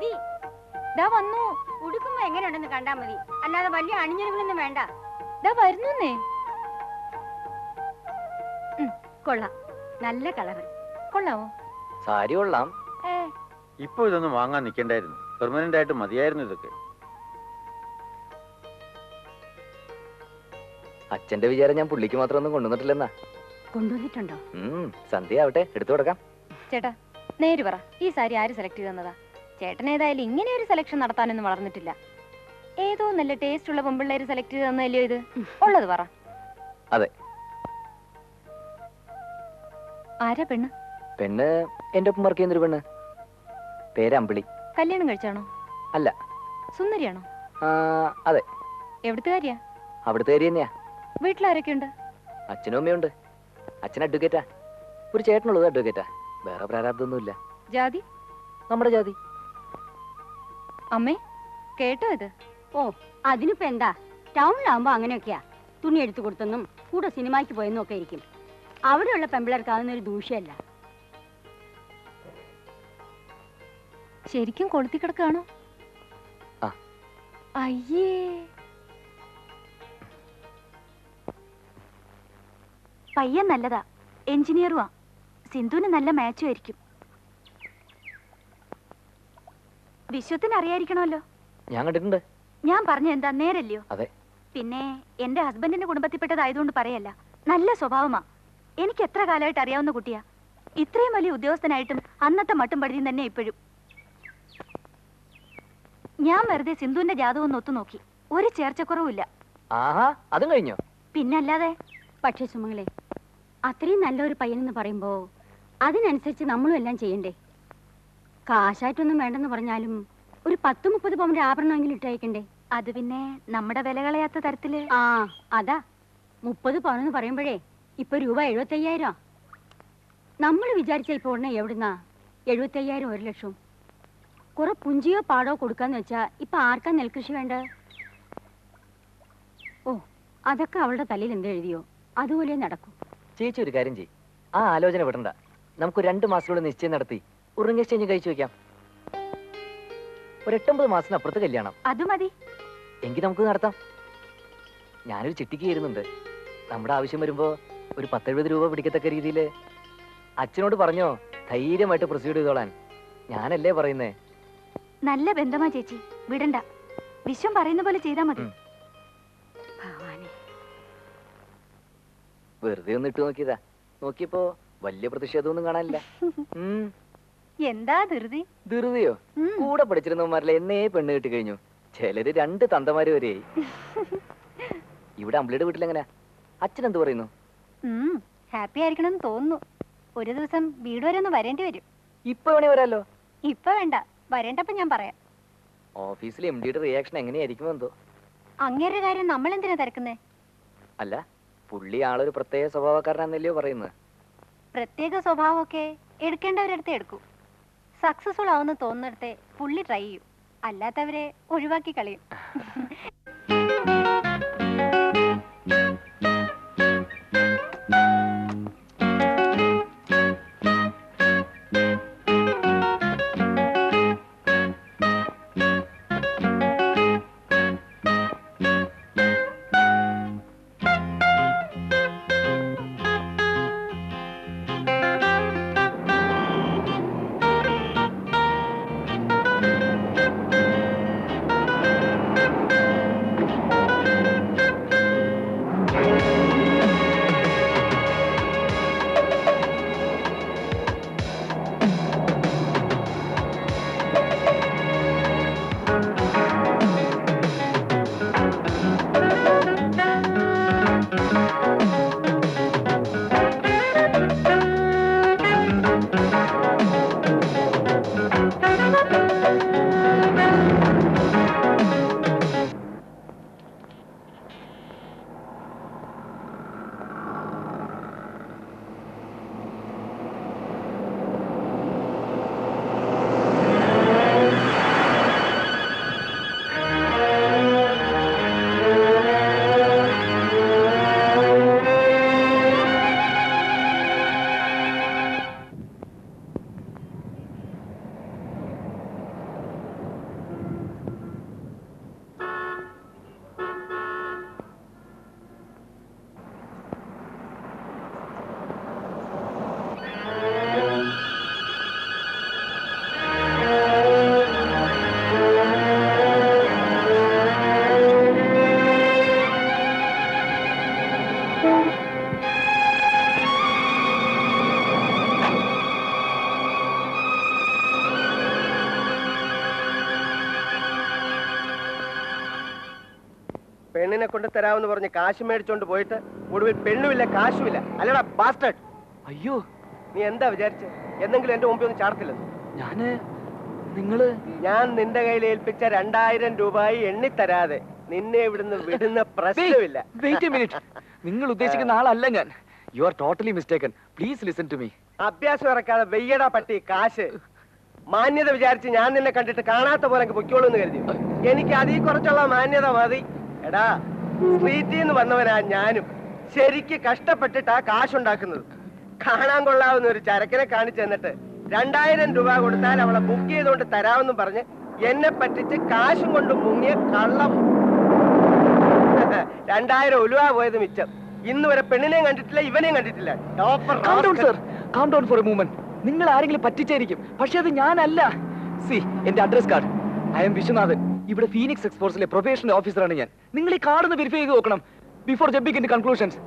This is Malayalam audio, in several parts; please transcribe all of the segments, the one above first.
മതി. ദാ വന്നു. ഉടുക്കുമ്പോ എങ്ങനെയുണ്ടെന്ന് കണ്ടാ മതി, അല്ലാതെ വലിയ അണിഞ്ഞൊരുങ്ങൊന്നും വേണ്ട. ദാ വരുന്നേ. കൊള്ളാം, നല്ല കളറ്. കൊള്ളാവോ? സാരി കൊള്ളാം. ഇപ്പൊ ഇതൊന്നും വാങ്ങാൻ നിൽക്കണ്ടായിരുന്നു, പെർമനന്റ് ആയിട്ട് മതിയായിരുന്നു ഇതൊക്കെ. അച്ഛന്റെ വിചാരം ഞാൻ പുള്ളിക്ക് മാത്രം ഒന്നും കൊണ്ടുവന്നിട്ടില്ലെന്നാ. കൊണ്ടുവന്നിട്ടുണ്ടോ? സന്ധ്യ ആവട്ടെ, എടുത്തു കൊടുക്കാം. ചേട്ടാ നേര് പറ, ഈ സാരി ആര് സെലക്ട് ചെയ്തെന്നതാ? ചേട്ടൻ ഏതായാലും ഇങ്ങനെ ഒരു സെലക്ഷൻ നടത്താനൊന്നും വളർന്നിട്ടില്ല. ഏതോ നല്ല ടേസ്റ്റ് ഉള്ള പെമ്പിള്ളേര് സെലക്ട് ചെയ്ത് തന്നല്ലോ ഇത്. ഉള്ളത് പറ. അതെ. ആരാ പെണ്ണ്? പെണ്ണ് എന്റെ ഒപ്പം വർക്ക് ചെയ്യുന്നൊരു പെണ്ണ്. പേര് അമ്പിളി. കല്യാണം കഴിച്ചാണോ? അല്ല. സുന്ദരിയാണോ? അതെ. എവിടുത്തെ കാര്യ? അവിടുത്തെ കാര്യം തന്നെയാ. വീട്ടിലാരൊക്കെ ഉണ്ട്? അച്ഛനും അമ്മയുണ്ട്. അച്ഛൻ അഡ്വക്കേറ്റാ, ഒരു ചേട്ടനുള്ളത് അഡ്വക്കേറ്റാ. വേറെ പ്രാരാബ്ദമൊന്നുമില്ല. ജാതി? നമ്മുടെ ജാതി. അമ്മേ കേട്ടോ ഇത്? ഓ, അതിനിപ്പോ എന്താ, ടൗണിലാവുമ്പോ അങ്ങനെയൊക്കെയാ. തുണി എടുത്തു കൊടുത്തെന്നും കൂടെ സിനിമയ്ക്ക് പോയെന്നും ഒക്കെ ഇരിക്കും. അവിടെയുള്ള പെമ്പിളർക്ക് അതൊന്നൊരു ദൂഷ്യമല്ല. ശരിക്കും കൊളുത്തി കിടക്കാണോ? അയ്യേ, പയ്യൻ നല്ലതാ, എഞ്ചിനീയറുവാ. സിന്ധുവിന് നല്ല മാച്ചും ആയിരിക്കും. വിശ്വത്തിന് അറിയായിരിക്കണമല്ലോ. ഞാൻ കണ്ടിട്ടുണ്ട്. ഞാൻ പറഞ്ഞ എന്താ നേരല്ലയോ? അതെ. പിന്നെ എന്റെ ഹസ്ബൻഡിന്റെ കുടുംബത്തിൽപ്പെട്ടതായതുകൊണ്ട് പറയല്ല, നല്ല സ്വഭാവമാ. എനിക്ക് എത്ര കാലമായിട്ട് അറിയാവുന്ന കുട്ടിയാ. ഇത്രയും വലിയ ഉദ്യോഗസ്ഥനായിട്ടും അന്നത്തെ മട്ടും പഴുതിയും തന്നെ ഇപ്പോഴും. ഞാൻ വെറുതെ സിന്ധുവിന്റെ ജാതകം ഒന്ന് ഒത്തു നോക്കി, ഒരു ചേർച്ചക്കുറവില്ല. ആഹാ, അതും കഴിഞ്ഞോ? പിന്നല്ലാതെ. പക്ഷേ സുമങ്ങളെ, അത്രയും നല്ലൊരു പയ്യനെന്ന് പറയുമ്പോ അതിനനുസരിച്ച് നമ്മളും എല്ലാം ചെയ്യണ്ടേ? കാശായിട്ടൊന്നും വേണ്ടെന്ന് പറഞ്ഞാലും ഒരു 10-30 പവന്റെ ആഭരണമെങ്കിലും ഇട്ടയക്കണ്ടേ? അത് പിന്നെ നമ്മുടെ വില കളയാത്ത തരത്തില്. അതാ 30 പവനെന്ന് പറയുമ്പോഴേ ഇപ്പൊ രൂപ 75,000. നമ്മൾ വിചാരിച്ച ഇപ്പൊ ഉടനെ എവിടുന്നാ 75,000 1 ലക്ഷം? കുറെ പുഞ്ചിയോ പാടോ കൊടുക്കാന്ന് വെച്ചാ ഇപ്പൊ ആർക്കാ നെൽകൃഷി വേണ്ട? ഓ, അതൊക്കെ അവളുടെ തലയിൽ എന്തെഴുതിയോ അതുപോലെ നടക്കും. ചേച്ചി ഒരു കാര്യം ചെയ്യും, ആ ആലോചന വിടണ്ട. നമുക്ക് 2 മാസത്തിലൂടെ നിശ്ചയം നടത്തി ഉറുങ്ങ എക്സ്ചേഞ്ച് കഴിച്ചു വെക്കാം. ഒരു 8-9 മാസത്തിനപ്പുറത്ത് കല്യാണം. അത് മതി. എങ്കിൽ നമുക്ക് നടത്താം. ഞാനൊരു ചിട്ടിക്ക് ചേരുന്നുണ്ട്. നമ്മുടെ ആവശ്യം വരുമ്പോ ഒരു 10-70 രൂപ പിടിക്കത്തക്ക രീതിയിൽ. അച്ഛനോട് പറഞ്ഞോ ധൈര്യമായിട്ട് പ്രൊസീഡ് ചെയ്തോളാൻ. ഞാനല്ലേ പറയുന്നേ. നല്ല ബന്ധമാ ചേച്ചി, വിടണ്ട. വിശ്വം പറയുന്ന പോലെ ചെയ്താ മതി. വെറുതെ ഒന്ന് ഇട്ട് നോക്കിയതാ. നോക്കിയപ്പോ വലിയ പ്രതിഷേധമൊന്നും കാണാനില്ല. എന്താ ധൃതി? ധൃതിയോ? കൂടെ പഠിച്ചിരുന്നവന്മാരിലെ എന്നേ പെണ്ണ് കിട്ടി കഴിഞ്ഞു. ചിലര് 2 തന്തമാര് വരെയായി. ഇവിടെ അമ്പിളിയുടെ വീട്ടിലെങ്ങനെയാ? അച്ഛൻ എന്ത് പറയുന്നു? ഹാപ്പി ആയിരിക്കണമെന്ന് തോന്നുന്നു. ഒരു ദിവസം വീട് വരെ ഒന്ന് വരേണ്ടി വരും. ഇപ്പൊ വേണേ വരാലോ. ഇപ്പൊ വേണ്ട, വരേണ്ടപ്പോ ഞാൻ പറയാം. ഓഫീസിൽ MD-യുടെ റിയാക്ഷൻ എങ്ങനെയായിരിക്കുമോ എന്തോ. അങ്ങേരുടെ കാര്യം നമ്മൾ എന്തിനാ തിരക്കുന്നേ? അല്ല, പുള്ളി ആളൊരു പ്രത്യേക സ്വഭാവക്കാരനാന്നല്ലയോ പറയുന്നത്. പ്രത്യേക സ്വഭാവമൊക്കെ എടുക്കേണ്ടവരടുത്തേ എടുക്കൂ. സക്സസ്ഫുൾ ആവുന്ന തോന്നുന്നിടത്തെ പുള്ളി ട്രൈ ചെയ്യും, അല്ലാത്തവരെ ഒഴിവാക്കി കളയും. പെണ്ണിനെ കൊണ്ട് തരാമെന്ന് പറഞ്ഞ് കാശ് മേടിച്ചോണ്ട് പോയിട്ട് ഒടുവിൽ പെണ്ണുമില്ല കാശുമില്ല. അല്ലടാ ബാസ്റ്റേഡ്. അയ്യോ, നീ എന്താ വിചാരിച്ചേ? എന്തെങ്കിലും എന്റെ മുമ്പിൽ ഒന്ന് ചാടത്തില്ലെന്ന്? ഞാൻ നിന്റെ കയ്യിൽ ഏൽപ്പിച്ച 2000 രൂപയായി എണ്ണിത്തരാതെ നിന്നെ ഇവിടുന്ന് വിടുന്ന പ്രശ്നമില്ല. നിങ്ങൾ ഉദ്ദേശിക്കുന്ന ആളല്ല ഞാൻ. You are totally mistaken. Please listen to me. അഭ്യാസം ഇറക്കാതെ വെയ്യടാ പട്ടി കാശ്. മാന്യത വിചാരിച്ച് ഞാൻ നിന്നെ കണ്ടിട്ട് കാണാത്ത പോലെ പൊയ്ക്കോളൂ എന്ന് കരുതി. എനിക്ക് അതിൽ കുറച്ചുള്ള മാന്യത മതി. എടാ, സ്ട്രീറ്റിൽ നിന്ന് വന്നവനാ ഞാനും. ശരിക്ക് കഷ്ടപ്പെട്ടിട്ടാ കാശുണ്ടാക്കുന്നത്. കാണാൻ കൊള്ളാവുന്ന ഒരു ചരക്കിനെ കാണിച്ചു തന്നിട്ട് 2000 രൂപ കൊടുത്താൽ അവളെ ബുക്ക് ചെയ്തുകൊണ്ട് തരാമെന്നും പറഞ്ഞ് എന്നെ പറ്റിച്ച് കാശും കൊണ്ട് മുങ്ങിയ കള്ളം. 2000 ഉലുവ പോയത് മിച്ചം. ഇന്ന് വരെ പെണ്ണിനെയും കണ്ടിട്ടില്ല, ഇവനെയും കണ്ടിട്ടില്ല. നിങ്ങൾ ആരെങ്കിലും പറ്റിച്ചായിരിക്കും, പക്ഷെ അത് ഞാനല്ല. സി, എന്റെ address card. I M Viswanathan. ഇവിടെ ഫീനിക്സ് എക്സ്പോർട്സിലെ പ്രൊഫഷണൽ ഓഫീസറാണ് ഞാൻ. നിങ്ങൾ ഈ കാർഡ് ഒന്ന് വെരിഫൈ ചെയ്ത് നോക്കണം ബിഫോർ ജമ്പിങ് ഇൻ കൺക്ലൂഷൻസ്.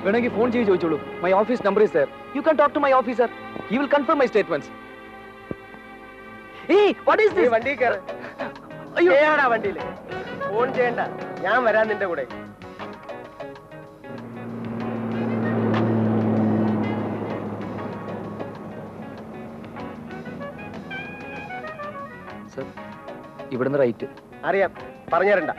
വേണമെങ്കിൽ ഫോൺ ചെയ്ത് ചോദിച്ചോളൂ. My office number is there. You can talk to my officer. He will confirm my statements. What is this? വണ്ടി കയറ്. അയ്യോടാ വണ്ടിയിൽ. ഫോൺ ചെയ്യണ്ട, ഞാൻ വരാൻ നിന്റെ കൂടെ. സർ, ഇവിടുന്ന് റൈറ്റ്. അറിയാം, പറഞ്ഞുതരണ്ട.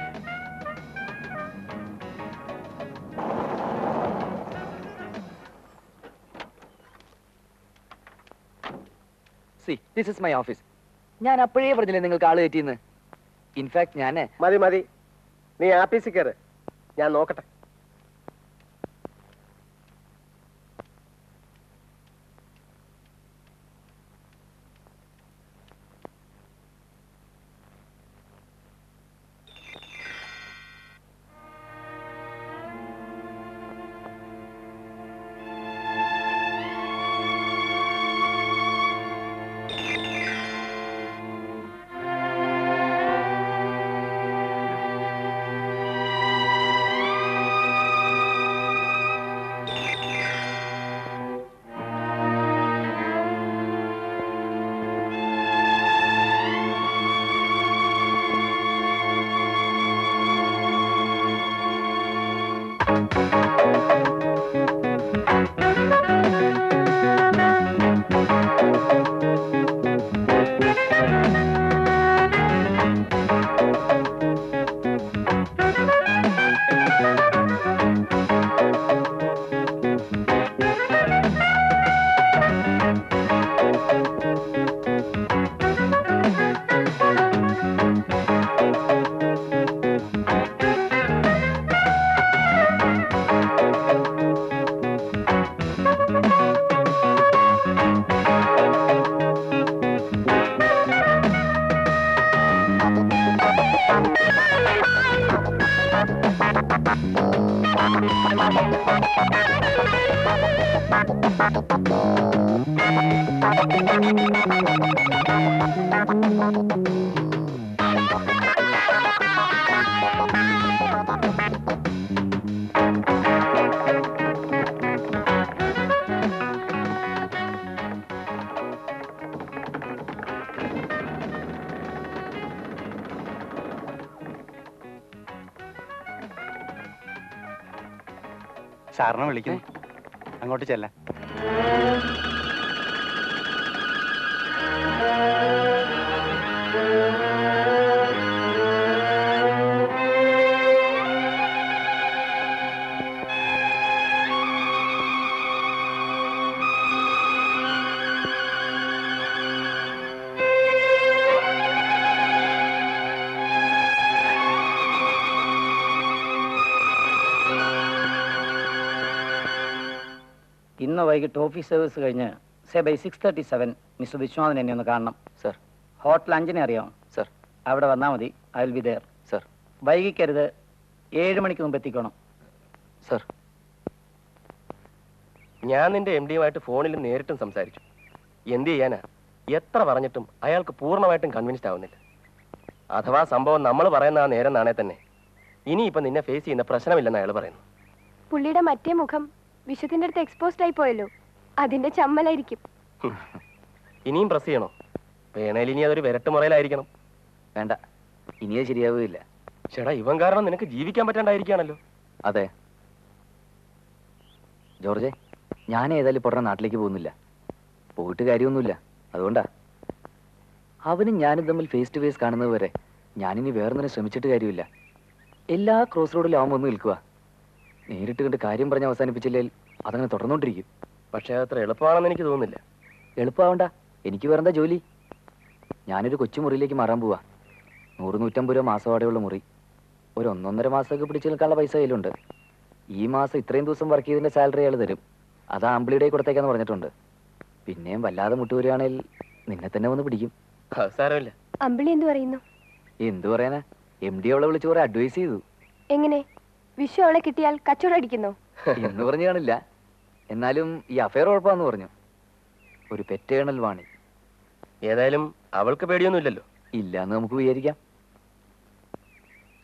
See, this is my office. ഞാൻ അപ്പോഴേ പറഞ്ഞില്ലേ നിങ്ങൾക്ക് ആള് കയറ്റിന്ന്. ഇൻഫാക്ട് ഞാൻ മതി മതി, നീ ആഫീസിൽ കയറ്, ഞാൻ നോക്കട്ടെ. സാറിനെ വിളിക്കുന്നു, അങ്ങോട്ട് ചെല്ലാം. ഇന്ന് വൈകിട്ട് ഓഫീസ് സർവീസ് കഴിഞ്ഞ് ബൈ 6:37 മിസ്റ്റർ വിശ്വനാഥൻ എന്നെ ഒന്ന് കാണണം. സർ. ഹോട്ടൽ 5-നെ അറിയാം സർ. അവിടെ വന്നാൽ മതി. I will be there. Sir. വൈകിക്കരുത്, 7 മണിക്ക് മുമ്പ് എത്തിക്കണം. സർ. ഞാൻ നിന്റെ MD-യുമായിട്ട് ഫോണിൽ നേരിട്ടും സംസാരിച്ചു. എന്ത് ചെയ്യാനാ, എത്ര പറഞ്ഞിട്ടും അയാൾക്ക് പൂർണ്ണമായിട്ടും കൺവിൻസ്ഡ് ആവുന്നില്ല. അഥവാ സംഭവം നമ്മൾ പറയുന്ന ആ നേരം നാണേ തന്നെ ഇനിയിപ്പം നിന്നെ ഫേസ് ചെയ്യുന്ന പ്രശ്നമില്ലെന്ന് അയാൾ പറയുന്നു. പുള്ളിയുടെ മറ്റേ മുഖം വിശ്വത്തിന്റെ അടുത്ത് എക്സ്പോസ്ഡ് ആയി പോയല്ലോ, അതിന്റെ ചമ്മലായിരിക്കും. ഇനിയും പ്രസ് ചെയ്യണോ? വേണേൽ ഇനി അതൊരു വിരട്ട് മുറയിലായിരിക്കണം. വേണ്ട, ഇനിയത് ശരിയാവുകയില്ല. ചേട്ടാ, ഇവൻ കാരണം നിനക്ക് ജീവിക്കാൻ പറ്റാണ്ടായിരിക്കാണല്ലോ. അതെ ജോർജെ, ഞാൻ ഏതായാലും ഇപ്പോൾ നാട്ടിലേക്ക് പോകുന്നില്ല. പോയിട്ട് കാര്യമൊന്നുമില്ല. അതുകൊണ്ടാ അവനും ഞാനും തമ്മിൽ ഫേസ് ടു ഫേസ് കാണുന്നത് വരെ ഞാനിനി വേറൊന്നിനെ ശ്രമിച്ചിട്ട് കാര്യമില്ല. എല്ലാ ക്രോസ് റോഡിലും അവൻ വന്ന് നിൽക്കുക. നേരിട്ട് കണ്ട് കാര്യം പറഞ്ഞ് അവസാനിപ്പിച്ചില്ലെങ്കിൽ അതങ്ങനെ തുടർന്നുകൊണ്ടിരിക്കും. പക്ഷേ അത്ര എളുപ്പമാണെന്ന് എനിക്ക് തോന്നുന്നില്ല. എളുപ്പമാവണ്ട, എനിക്ക് വേറെന്താ ജോലി? ഞാനൊരു കൊച്ചു മുറിയിലേക്ക് മാറാൻ പോവാ. 100-150 രൂപ മാസവാടയുള്ള മുറി. ഒരു 1-1.5 മാസമൊക്കെ പിടിച്ചു നിൽക്കാനുള്ള പൈസ കയ്യിലുണ്ട്. ഈ മാസം ഇത്രയും ദിവസം വർക്ക് ചെയ്തതിന്റെ സാലറി അയാൾ തരും. അത് ആമ്പിളിയുടെ കൊടുത്തേക്കാന്ന് പറഞ്ഞിട്ടുണ്ട്. പിന്നെയും വല്ലാതെ മുട്ടുവരികയാണെങ്കിൽ നിന്നെ തന്നെ വന്ന് പിടിക്കും. സാരമില്ല. അമ്പിളി എന്ത് പറയുന്നു? എന്തു പറയാനാ, MD അവളെ വിളിച്ച് കുറെ അഡ്വൈസ് ചെയ്തു. എങ്ങനെ? വിഷു അവളെ കിട്ടിയാൽ കച്ചവടം അടിക്കുന്നോ എന്ന് പറഞ്ഞു കാണില്ല. എന്നാലും ഈ അഫയർ കുഴപ്പമാന്ന് പറഞ്ഞു. ഒരു പെറ്റേണൽ വാണി. ഏതായാലും അവൾക്ക് പേടിയൊന്നുമില്ലല്ലോ. ഇല്ല എന്ന് നമുക്ക് വിചാരിക്കാം.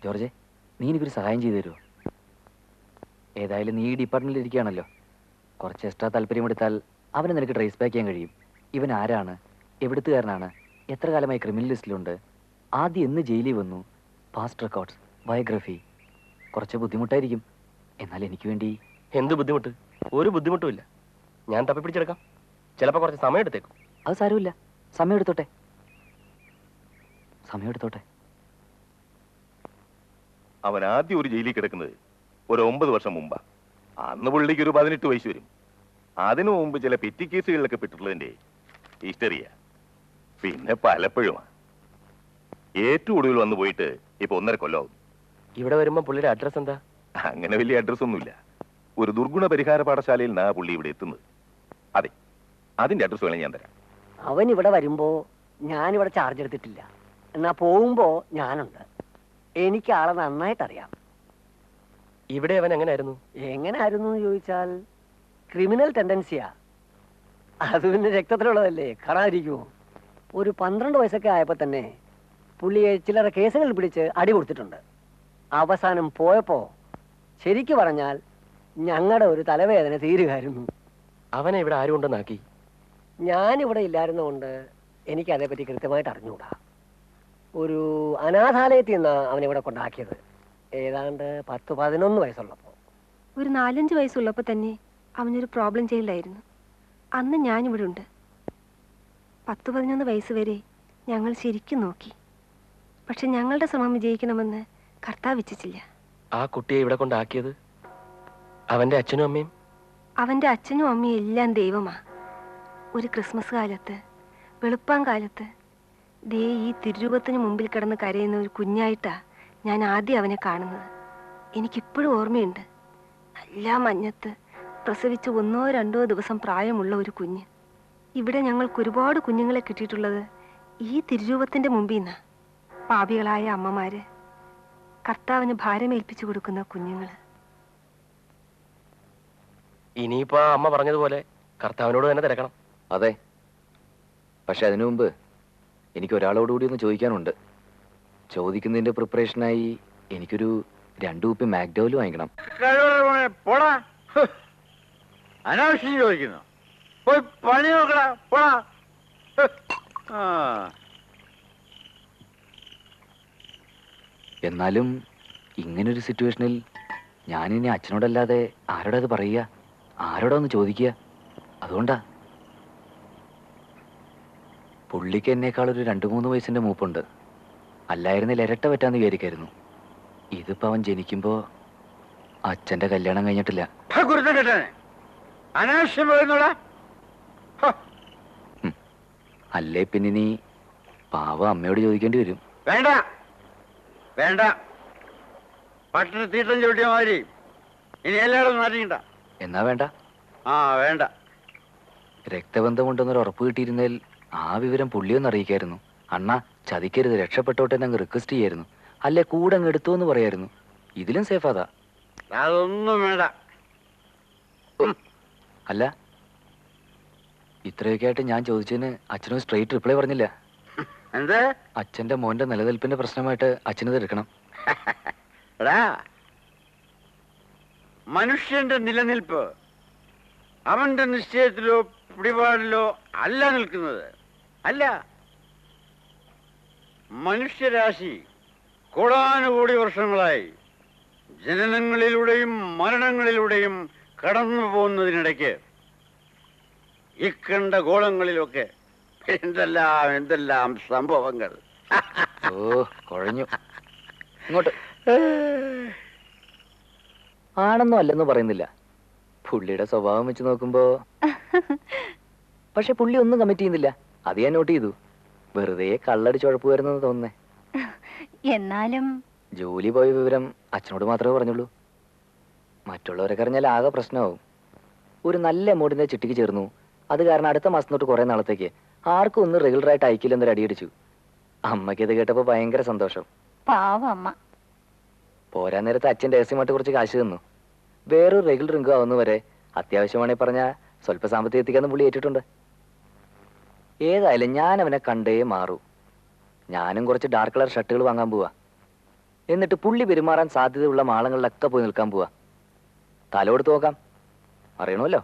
ജോർജെ, നീ എനിക്കൊരു സഹായം ചെയ്തു തരുമോ? ഏതായാലും നീ ഈ ഡിപ്പാർട്ട്മെന്റിൽ ഇരിക്കുകയാണല്ലോ. കുറച്ച് എക്സ്ട്രാ താല്പര്യമെടുത്താൽ അവനെ നിനക്ക് ട്രേസ് ബാക്ക് ചെയ്യാൻ കഴിയും. ഇവൻ ആരാണ്, എവിടുത്തുകാരനാണ്, എത്ര കാലമായി ക്രിമിനൽ ലിസ്റ്റിലുണ്ട്, ആദ്യം എന്ന് ജയിലിൽ വന്നു, പാസ്റ്റ് റെക്കോർഡ്സ്, ബയോഗ്രഫി. കുറച്ച് ബുദ്ധിമുട്ടായിരിക്കും, എന്നാൽ എനിക്ക് വേണ്ടി. എന്ത് ബുദ്ധിമുട്ട്? ഒരു ബുദ്ധിമുട്ടുമില്ല. ഞാൻ തപ്പി പിടിച്ചെടുക്കാം. ചിലപ്പോൾ കുറച്ച് സമയം എടുത്തേക്കും. അത് സാരമില്ല, സമയം എടുത്തോട്ടെ. അവൻ ആദ്യം ഒരു ജയിലിൽ കിടക്കുന്നത് ഒരു 9 വർഷം മുമ്പാ. അന്ന് പുള്ളിക്ക് ഒരു 18 വയസ്സ് വരും. അതിനു മുമ്പ് ചില പെറ്റി കേസുകളിലൊക്കെ പെട്ടിട്ടുള്ളതിന്റെ ഹിസ്റ്ററിയാ. പിന്നെ പലപ്പോഴുമാണ്. ഏറ്റവും ഒടുവിൽ വന്നു പോയിട്ട് ഇപ്പൊ 1.5 കൊല്ലമാവും. ഇവിടെ വരുമ്പോ പുള്ളിയുടെ അഡ്രസ് എന്താ? അങ്ങനെ വലിയ അഡ്രസ് ഒന്നുമില്ല. ഒരു ദുർഗുണ പരിഹാര പാഠശാലയിൽ നിന്നാ പുള്ളി ഇവിടെ എത്തുന്നത്. അതെ, അതിന്റെ അഡ്രസ് വേണേ ഞാൻ തരാം. അവൻ ഇവിടെ വരുമ്പോ ഞാനിവിടെ ചാർജ് എടുത്തിട്ടില്ല. എന്നാ പോകുമ്പോ ഞാനുണ്ട്. എനിക്ക് ആളെ നന്നായിട്ടറിയാം. ഇവിടെ അവൻ എങ്ങനെയായിരുന്നു? എങ്ങനെയായിരുന്നു എന്ന് ചോദിച്ചാൽ ക്രിമിനൽ ടെൻഡൻസിയാ. അത് പിന്നെ രക്തത്തിലുള്ളതല്ലേ, കാണാതിരിക്കുമോ? ഒരു 12 വയസ്സൊക്കെ ആയപ്പോ തന്നെ പുള്ളിയെ ചിലർ കേസുകൾ പിടിച്ച് അടി കൊടുത്തിട്ടുണ്ട്. അവസാനം പോയപ്പോ ശരിക്കു പറഞ്ഞാൽ ഞങ്ങളുടെ ഒരു തലവേദന തീരുകയായിരുന്നു. അവനെ ഇവിടെ ആരും ഉണ്ടെന്നാക്കി? ഞാനിവിടെ ഇല്ലായിരുന്നുകൊണ്ട് എനിക്ക് അതേപ്പറ്റി കൃത്യമായിട്ട് അറിഞ്ഞുകൂടാ. ഒരു അനാഥാലയത്തിൽ നിന്നാണ് അവനിവിടെ കൊണ്ടാക്കിയത്. ഏതാണ്ട് 10-11 വയസ്സുള്ളപ്പോൾ. ഒരു 4-5 വയസ്സുള്ളപ്പോൾ തന്നെ അവനൊരു പ്രോബ്ലം ചെയ്യില്ലായിരുന്നു. അന്ന് ഞാനിവിടെ ഉണ്ട്. 10-11 വയസ്സ് വരെ ഞങ്ങൾ ശരിക്കും നോക്കി. പക്ഷെ ഞങ്ങളുടെ ശ്രമം വിജയിക്കണമെന്ന് കർത്താവ് ഇച്ഛിച്ചില്ല. ആ കുട്ടിയെ ഇവിടെ കൊണ്ടാക്കിയത് അവന്റെ അച്ഛനും അമ്മയും? അവന്റെ അച്ഛനും അമ്മയും എല്ലാം ദൈവമാ. ഒരു ക്രിസ്മസ് കാലത്ത്, വെളുപ്പാൻ കാലത്ത്, ദേ ഈ തിരുരൂപത്തിന് മുമ്പിൽ കിടന്ന് കരയുന്ന ഒരു കുഞ്ഞായിട്ടാ ഞാൻ ആദ്യം അവനെ കാണുന്നത്. എനിക്കിപ്പോഴും ഓർമ്മയുണ്ട്. നല്ല മഞ്ഞത്ത് പ്രസവിച്ച് 1-2 ദിവസം പ്രായമുള്ള ഒരു കുഞ്ഞ്. ഇവിടെ ഞങ്ങൾക്ക് ഒരുപാട് കുഞ്ഞുങ്ങളെ കിട്ടിയിട്ടുള്ളത് ഈ തിരുരൂപത്തിന്റെ മുമ്പിൽ നിന്നാ. പാപികളായ അമ്മമാര് കർത്താവിന് ഭാരമേൽപ്പിച്ചു കൊടുക്കുന്ന കുഞ്ഞുങ്ങള്. ഇനിയിപ്പോ അമ്മ പറഞ്ഞതുപോലെ കർത്താവിനോട് തന്നെ തിരക്കണം. അതെ, പക്ഷെ അതിനു മുമ്പ് എനിക്ക് ഒരാളോടുകൂടി ഒന്ന് ചോദിക്കാനുണ്ട്. ചോദിക്കുന്നതിന്റെ പ്രിപ്പറേഷനായി എനിക്കൊരു 2 കുപ്പി മാക്ഡോവൽ വാങ്ങിക്കണം. പോടാ, അനാവശ്യം ചോദിക്കുന്നു. പോയി പണി നോക്കടാ, പോടാ. എന്നാലും ഇങ്ങനൊരു സിറ്റുവേഷനിൽ ഞാനിനി അച്ഛനോടല്ലാതെ ആരോടാ അത് പറയുക, ആരോടാ ഒന്ന് ചോദിക്കുക? അതുകൊണ്ടാ. പുള്ളിക്ക് എന്നേക്കാൾ ഒരു 2-3 വയസ്സിന്റെ മൂപ്പുണ്ട്. അല്ലായിരുന്നില്ല ഇരട്ട പറ്റാന്ന് വിചാരിക്കായിരുന്നു. ഇതിപ്പോ അവൻ ജനിക്കുമ്പോ അച്ഛന്റെ കല്യാണം കഴിഞ്ഞിട്ടില്ല. അല്ലേ പിന്നെ നീ പാവ അമ്മയോട് ചോദിക്കേണ്ടി വരും. വേണ്ട വേണ്ട, പട്ടിണി തീട്ടം ചവിട്ടിയ മാതിരി ഇനി എല്ലായിടും അറിയണ്ട. എന്നാ വേണ്ട. വേണ്ട. രക്തബന്ധമുണ്ടെന്നൊരു ഉറപ്പ് കിട്ടിയിരുന്നതിൽ ആ വിവരം പുള്ളിയൊന്ന് അറിയിക്കായിരുന്നു. അണ്ണാ ചതിക്കരുത്, രക്ഷപ്പെട്ടോട്ടെ എന്നങ്ങ് റിക്വസ്റ്റ് ചെയ്യായിരുന്നു. അല്ലെ കൂടെ അങ്ങ് എടുത്തു എന്ന് പറയായിരുന്നു. ഇതിലും സേഫ് അതാ. അതൊന്നും വേണ്ട. അല്ല, ഇത്രയൊക്കെ ആയിട്ട് ഞാൻ ചോദിച്ചതിന് അച്ഛനും സ്ട്രെയിറ്റ് റിപ്ലൈ പറഞ്ഞില്ല. എന്ത്? അച്ഛന്റെ മോന്റെ നിലനിൽപ്പിന്റെ പ്രശ്നമായിട്ട് അച്ഛനത് എടുക്കണം. മനുഷ്യന്റെ നിലനിൽപ്പ് അവന്റെ നിശ്ചയത്തിലോ പിടിപാടിലോ അല്ല നിൽക്കുന്നത്. അല്ല, മനുഷ്യരാശി കോടാനുകോടി വർഷങ്ങളായി ജനനങ്ങളിലൂടെയും മരണങ്ങളിലൂടെയും കടന്നു പോകുന്നതിനിടയ്ക്ക് ഇക്കണ്ട ഗോളങ്ങളിലൊക്കെ എന്തെല്ലാം സംഭവങ്ങൾ. ഓ കുഴഞ്ഞു. ഇങ്ങോട്ട്. ആണെന്നോ അല്ലെന്നോ പറയുന്നില്ല. പുള്ളിയുടെ സ്വഭാവം വെച്ച് നോക്കുമ്പോ പക്ഷെ പുള്ളി ഒന്നും കമ്മിറ്റ് ചെയ്യുന്നില്ല. അത് ഞാൻ നോട്ട് ചെയ്തു. വെറുതെ കള്ളടിച്ച് ഉഴപ്പുവരുന്നെന്ന് തോന്നുന്നേ. എന്നാലും ജോലി പോയ വിവരം അച്ഛനോട് മാത്രമേ പറഞ്ഞുള്ളൂ. മറ്റുള്ളവരൊക്കെ അറിഞ്ഞാൽ ആകെ പ്രശ്നമാവും. ഒരു നല്ല എമൗണ്ടിന്റെ ചിട്ടിക്ക് ചേർന്നു. അത് കാരണം അടുത്ത മാസം തൊട്ട് കുറെ നാളത്തേക്ക് ആർക്കും ഒന്നും റെഗുലറായിട്ട് അയക്കില്ലെന്നൊരു അടിയടിച്ചു. അമ്മയ്ക്ക് ഇത് കേട്ടപ്പോ ഭയങ്കര സന്തോഷം. പാവമ്മ. പോരാൻ നേരത്തെ അച്ഛൻ രഹസ്യമായിട്ട് കുറച്ച് കാശ് തന്നു. വേറൊരു റെഗുലർ ഇൻകം ആവുന്നവരെ അത്യാവശ്യമാണെങ്കിൽ പറഞ്ഞാൽ സ്വല്പ സാമ്പത്തികം എത്തിക്കാന്ന് പുള്ളി ഏറ്റിട്ടുണ്ട്. ഏതായാലും ഞാൻ അവനെ കണ്ടേ മാറൂ. ഞാനും കുറച്ച് ഡാർക്ക് കളർ ഷർട്ടുകൾ വാങ്ങാൻ പോവാ. എന്നിട്ട് പുള്ളി പെരുമാറാൻ സാധ്യതയുള്ള മാളങ്ങളിലൊക്കെ പോയി നിൽക്കാൻ പോവാ. തല കൊടുത്ത് നോക്കാം. അറിയണമല്ലോ.